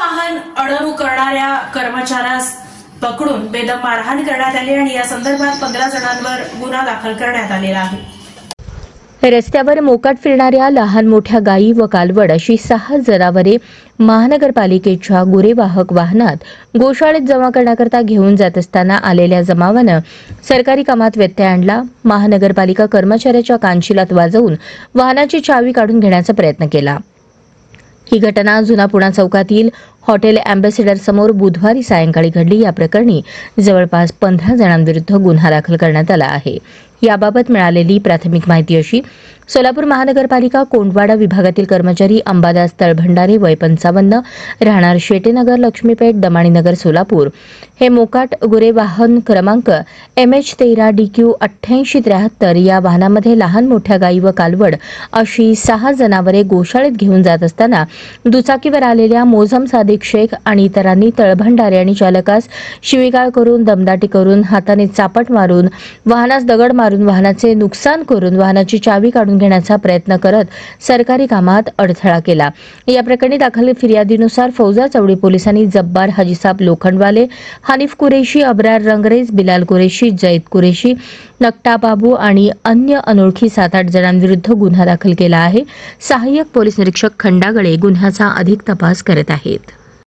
वाहन अडवणूक करणाऱ्या कर्मचाऱ्यास पकडून बेदम मारहाण करण्यात आली आणि या संदर्भात 15 जणांवर गुन्हा दाखल करण्यात आलेला आहे। रस्त्यावर मोकाट फिरणाऱ्या लहान मोठ्या गायी व कालवड अशी 6 जनावरे महानगरपालिकेच्या गुरेवाहक वाहनात गोशाळेत जमा करण्याकरता घेऊन जात असताना आलेल्या जमावानं सरकारी कामात व्यत्यय आणला। महानगरपालिका कर्मचाऱ्याच्या कानशिलात वाजवून वाहनाची चावी काढून घेण्याचा प्रयत्न केला। ही घटना जुना पुणा चौकातील हॉटेल अँबॅसेडर समोर बुधवारी सायंकाळी घडली। या प्रकरणी जवळपास 15 जणांविरुद्ध गुन्हा दाखल करण्यात आला आहे। याबाबत मिळालेली प्राथमिक माहिती अशी: सोलापूर महानगरपालिका कोंडवाडा विभागातील कर्मचारी अंबादास तळभंडारे वय 55 राहणार शेटेनगर लक्ष्मीपेठ दमाणीनगर सोलापूर हे मोकाट गुरे वाहन क्रमांक MH13DQ 8873 या वाहनामध्ये लहान मोठ्या गायी व कालवड अशी 6 जनावरे गोशाळेत घेऊन जात असताना दुचाकीवर आलेल्या मोझम सादिक शेख आणि इतरांनी तळभंडारे आणि चालकास शिवीगाळ करून दमदाटी करून हाताने चापट मारून वाहनास दगड मारून वाहनाचे नुकसान करून वाहनाची चावी काढून घेण्याचा प्रयत्न करत सरकारी कामात अडथळा केला। या प्रकरणी दाखल फिर्यादीनुसार फौजा चौडी पोलिसांनी जब्बार हाजीसाब लोखंडवाले, हनीफ कुरेशी, अब्रार रंगरेज, बिलाल कुरेशी, जैद कुरेशी, नकटा बाबू आणि अन्य अनोळखी 7-8 जणांविरुद्ध गुन्हा दाखल केला आहे। सहाय्यक पोलीस निरीक्षक खंडागळे गुन्ह्याचा अधिक तपास करत आहेत।